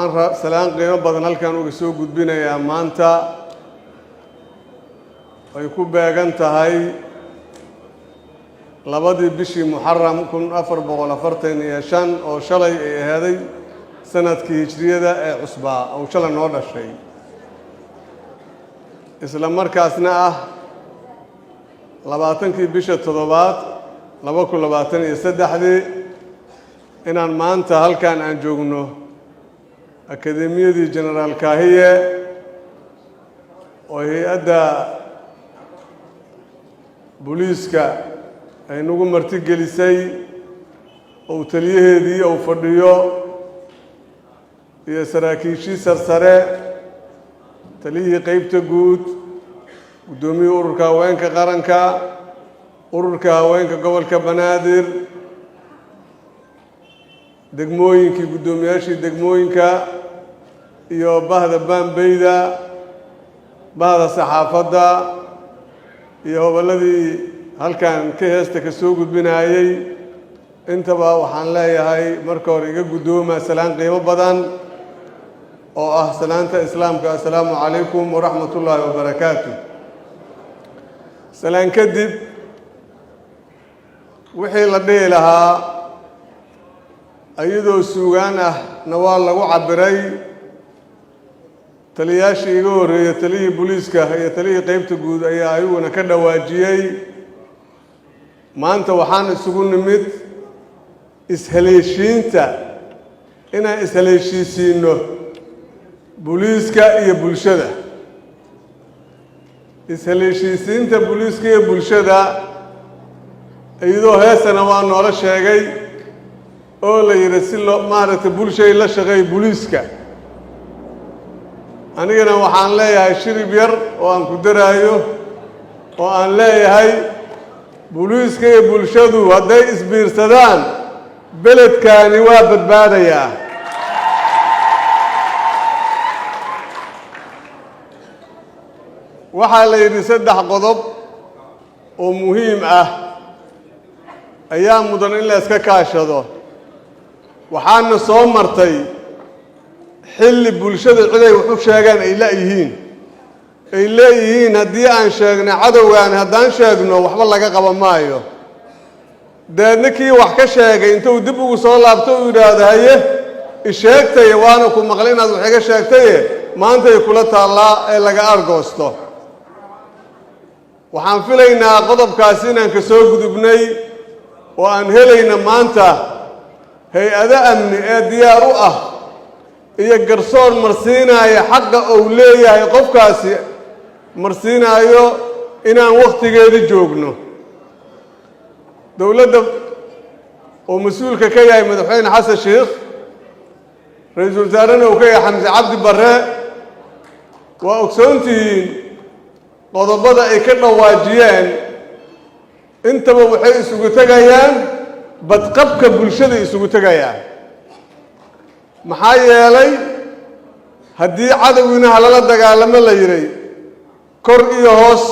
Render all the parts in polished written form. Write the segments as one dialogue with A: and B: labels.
A: waxaan salaan qiimo badan halkan uga soo gudbinayaa maanta ay ku beegan tahay labadii bishii Muharram 1445 oo shalay ay ahayd sanadkii hijriyada ee cusbaa oo shalay noo dhashay isla markaasna ah 20kii bisha 7aad 2023 inaan maanta halkan aan joogno akademiyadii General Kahiye oo hay'adda booliiska ay nagu marti gelisay oo taliyaheedii oo fadhiyo iyo saraakiishii sarsare taliyihii qaybta guud gudoomiyaha ururka haweenka qaranka ururka haweenka gobolka Banaadir degmooyinkii gudoomiyaashii degmooyinka iyo bahda Baanbayda bahda saxaafadda iyo hobaladii halkan ka heesta ka soo gudbinayay intaba waxaan leeyahay marka hore iga gudooma salaan qiimo badan oo ah salaanta islaamka assalaamu calaykum wa rahmatullaahi wa barakaatuh salaan kadib wixii la dhihi lahaa ayadoo suugaan ah nawaal lagu cabiray taliyaashii iga horeeyay taliyihii booliiska iyo taliyihii qaybta guud ayaa ayaguna ka dhawaajiyay maanta waxaan isugu nimid ishaleeshiinta inaan ishaleeshiisiino booliiska iyo bulshada ishaleeshiisiinta booliiska iyo bulshada iyadoo heesana waa noola sheegay oo la yiri si loo maaragtay bulshay la shaqeey booliiska anigana waxaan leeyahay shirib yar oo aan ku daraayo oo aan leeyahay booliiska iyo bulshadu hadday isbiirsadaan beledkaani waa badbaadayaa waxaa la yidhi 3 qodob oo muhiim ah ayaa mudan in la iska kaashado waxaana soo martay xilli bulshada ciday wuxuu sheegan ay leeyihiin haddii aan sheegno cadowgaan haddaan sheegno waxba laga qaban maayo deedna kii wax ka sheegay intuu dib ugu soo laabto uu yidhaahdo haye isheegtay waana ku maqlay inaad wax iga sheegtay maanta ay kula taallaa ee laga argoosto waxaan filaynaa qodobkaasi inaan ka soo gudubnay oo aan helayna maanta hay'ado amni ee diyaar u ah iyo garsoor marsiinaya xaqa uu leeyahay qofkaasi marsiinayo inaan waqtigeeda joogno dawladda oo mas'uulka ka yahay madaxweyne xasan sheekh ra'iisul wasaarena uu ka yahay xamse cabdi barre waa ogsoontihiin qodobada ay ka dhawaajiyeen intaba waxay isugu tagayaan badqabka bulshada isugu tagayaan maxaa yeelay haddii cadowina halala dagaalamo la yiri kor iyo hoos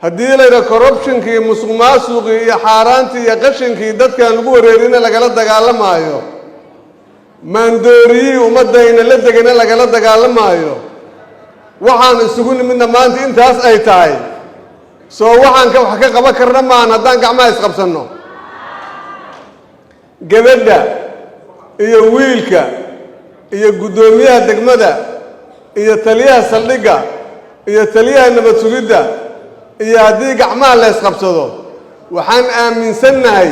A: haddii la yiraahdo corruptionkii musuqmaasuqii iyo xaaraantii iyo qashinkii dadkan lagu wareerina lagala dagaalamaayo maandooriyii ummadayna la degana lagala dagaalamaayo waxaan isugu nimidna maanta intaas ay tahay soo waxaan wax ka qaban karna maan haddaan gacmaha isqabsanno gabadha iyo wiilka iyo gudoomiyaha degmada iyo taliyaha saldhiga iyo taliyaha nabad sugidda iyo haddii gacmaha la isqabsado waxaan aaminsanahay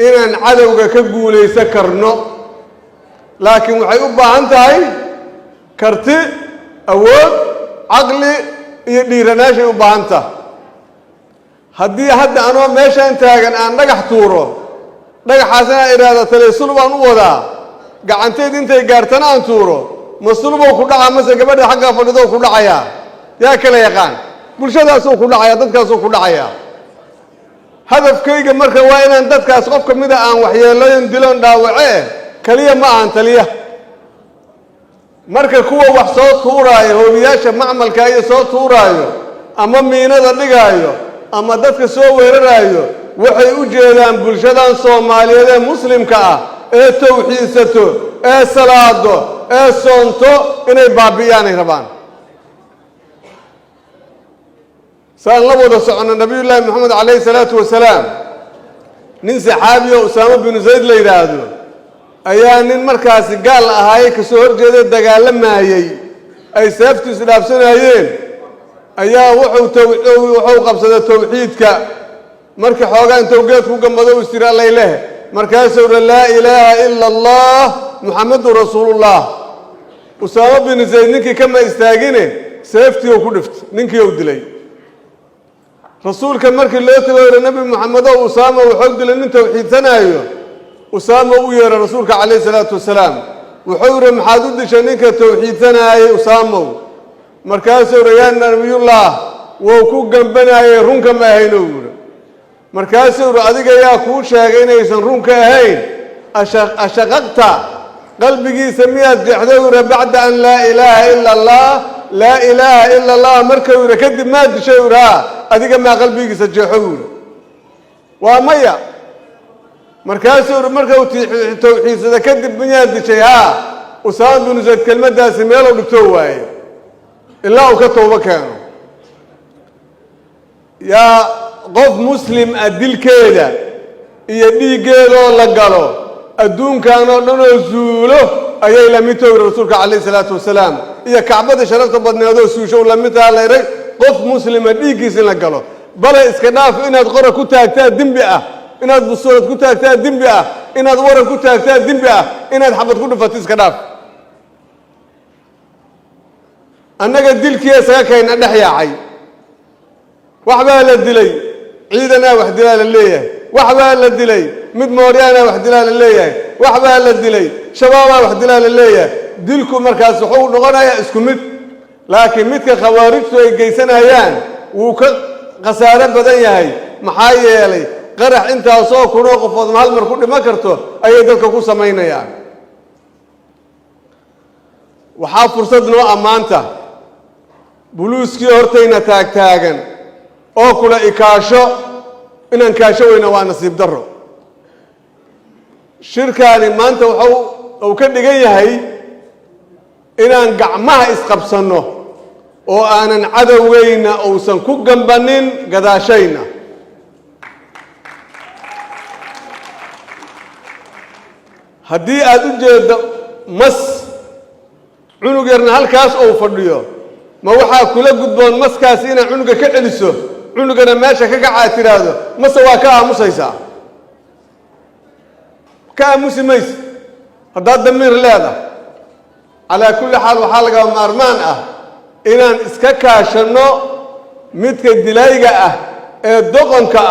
A: inaan cadowga ka guulaysan karno laakiin waxay u baahan tahay karti awood caqli iyo dhiiranaanshay u baahan tahay haddii hadda anoo meeshaan taagan aan dhagax tuuro dhagaxaasna iraada taleesul baan u wadaa gacanteed intay gaartana aan tuuro masluubo ku dhaca mase gabadha xagga fadhido ku dhacaya yaa kala yaqaan bulshadaas oo ku dhacaya dadkaas oo ku dhacaya hadafkayga marka waa inaan dadkaas qof kamida aan waxyeelayn diloon dhaawace kaliya ma aan taliya marka kuwa wax soo tuuraayo hoobiyaasha macmalka ay soo tuuraayo ama miinada dhigaayo ama dadka soo weeraraayo waxay u jeedaan bulshadan Soomaaliyeed ee muslimka ah ee tawxiidsato ee salaado soonto inay baabi'iyaan rabaan saan la wada socona nabiyullaahi maxamed calayhi salaatu wasalaam nin saxaabiyo usaama binu zayd la yidhaahdo ayaa nin markaasi gaal ahaayey kasoo horjeeda dagaalamayey ay seeftiisu dhaafsanayeen ayaa wuxuu qabsaday tawxiidka markii xoogaa intuu geed ku gambado uu istiri allay leh markaasuu uri laa ilaaha ila allah muxammadu rasuulullah usaama binu zayd ninkii kama istaagine seeftii uu ku dhiftay ninkii uu dilay rasuulka markii loo tago uri nabi maxamed oo usaama wuxuu dilay nin tawxiidsanaayo usaama u yeeray rasuulka calayhi salaatu wasalaam wuxuu yiri maxaad u dishay ninka tawxiidsanayay usaamow markaasuu yiri yaa nabiyullah wuu ku gambanayay runka ma ahayno yiri markaasuu yiri adiga yaa kuu sheegay inaysan runka ahayn ashaqaqta qalbigiisa miyaad jeexday yiri bacda an laa ilaaha ila allah laa ilaaha ila allah markuu yiri kadib maad dishay yiri adiga ma qalbigiisa jeexo yiri waa maya markaasuu yiri markuu tawxiidsada kadib miyaad dishay usaama binu zayd kelmadaasi meel uu dhigto waaye ilaa uu ka tooba keeno yaa qof muslim dilkeeda iyo dhiiggeedoo la galo adduunkan oo dhan oo zuulo ayay la mid tahay rasuulka calayhi salaatu wasalaam iyo kacbada sharafta badneedoo suusho la mid tahay leeray qof muslima dhiiggiisa in la galo bale iska dhaaf inaad qora ku taagtaa dembi inaad busood ku taagtaa dembi inaad waran ku taagtaa dembi inaad xabad ku dhufato iska dhaaf annaga dilkiisa isaga kayna dhex yaacay waxbaa la dilay ciidana wax dilaa la leeyahay waxbaa la dilay mid mooryaana wax dilaa la leeyahay waxbaa la dilay shabaabaa wax dilaa la leeyahay dilku markaas wuxuu noqonayaa isku mid laakiin midka khawaarijtu ay geysanayaan wuu ka khasaare badan yahay maxaa yeelay qarax intaasoo kunoo qofood hal mar ku dhima karto ayay dadka ku samaynayaan waxaa fursad noo ammaanta buluuskii hortayna taagtaagan oo kula ikaasho inaan kaasho weyna waa nasiib darro shirkaani maanta uu ka dhigan yahay inaan gacmaha isqabsanno oo aanan cadowgeyna uusan ku gambanin gadaashayna haddii aad u jeeddo mas cunug yarna halkaas uu fadhiyo ma waxaa kula gudboon maskaasi inaad cunuga ka celiso cunugana meesha ka kacaa tiraahdo mase waa ka aamusaysaa ka aamusi mayse haddaad damiir leedahay calaa kulli xaal waxaa laga maarmaan inaan iska kaashanno midka dilayga ee doqonka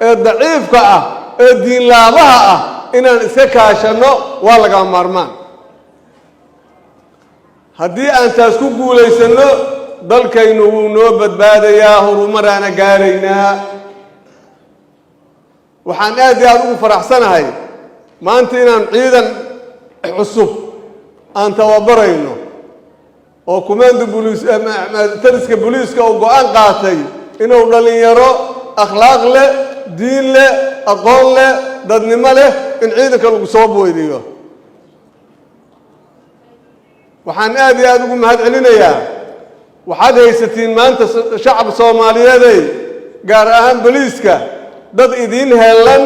A: ee daciifka ee diinlaabaha inaan iska kaashanno waa laga maarmaan haddii aan taas ku guulaysanno dalkaynu wuu noo badbaadayaa horumaraana gaaraynaa waxaan aad iyo aad ugu faraxsanahay maanta inaan ciidan cusub aan tababarayno oo kumaanda taliska booliiska oo go'aan qaatay inuu dhalinyaro akhlaaq leh diin leh aqoon leh dadnimo leh in ciidanka lagu soo boodiyo waxaan aad iyo aad ugu mahad celinayaa waxaad haysatiin maanta shacab soomaaliyeeday gaar ahaan booliiska dad idiin heelan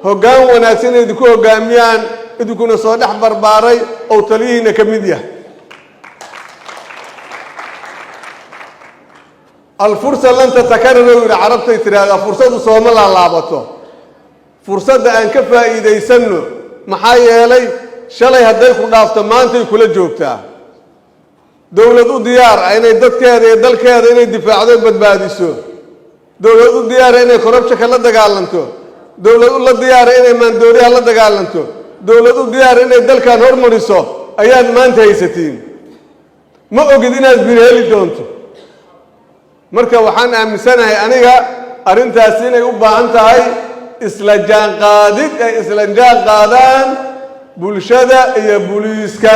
A: hoggaan wanaagsan inay idinku hoggaamiyaan idinkuna soo dhex barbaaray oo taliyihiina ka mid yahay alfursa lan tatakarrar oo yidhi carabtay tidhaahdaa fursadu sooma laalaabato fursadda aan ka faa'iidaysanno maxaa yeelay shalay hadday ku dhaafto maantay kula joogtaa dowlad u diyaar inay dadkeeda iyo dalkeeda inay difaacdo badbaadiso dowlad u diyaar inay korrubshanka la dagaalanto dowlad la diyaar inay maandooriyaha la dagaalanto dowlad u diyaar inay dalkan hormariso ayaad maanta haysatiin ma ogid inaad bir heli doonto marka waxaan aaminsanahay aniga arrintaasi inay u baahan tahay isla jaanqaadid ay isla jaan qaadaan bulshada iyo booliiska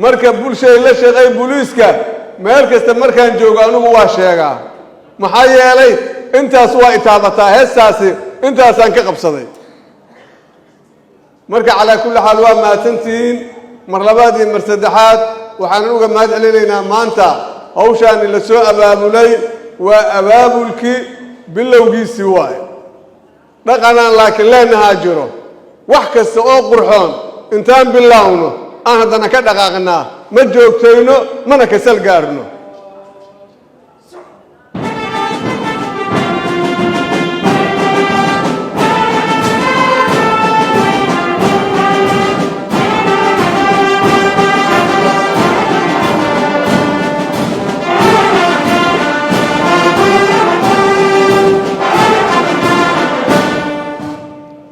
A: marka bulshada la shaqeey booliiska meel kasta markaan joogo anigu waa sheegaa maxaa yeelay intaas waa itaabataa heestaasi intaasaan ka qabsaday marka calaa kulli xaal waa mahadsantihiin مرلبادي مرسدحات وحنوجا ما علينا مانتا هوشان اللي سوء أبابولي وأبابولك باللوجي سواي رقنا لكن لا نهاجره وحكى السؤال قرحان انتان باللونه أنا دنا كذا قاعنا ما جوكتينه ما نكسل قارنه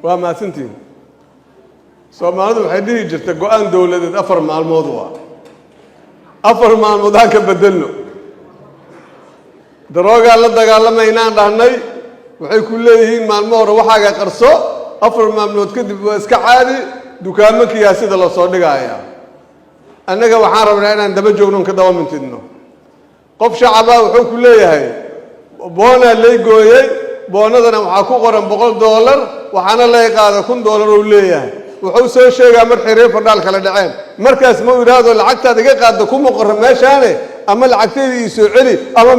A: وما سنتين سومالد waxay dhihi jirtay go'aan dawladeed afar maalmood waa afar maalmood aan ka bedelno darooga la dagaalamayna dhahnay waxay ku leeyihiin maalmo hore waxaaga qarso afar maalmood kadib waa iska caadi dukaamada sida la soo dhigaya annaga waxaan rabnaa inaan daba joogno ka daba mintidno qof shacaba wuxuu ku leeyahay boona lay gooyay boonadana waxa ku qoran $100 waxaana la qaada $1,000 oo leeyahay wuxuu soo sheegaa mar xiriir fadal kala dhaceen markaas ma yiraahdo lacagtaada iga qaado kuma qoran meeshaane ama lacagteedii soo celi ama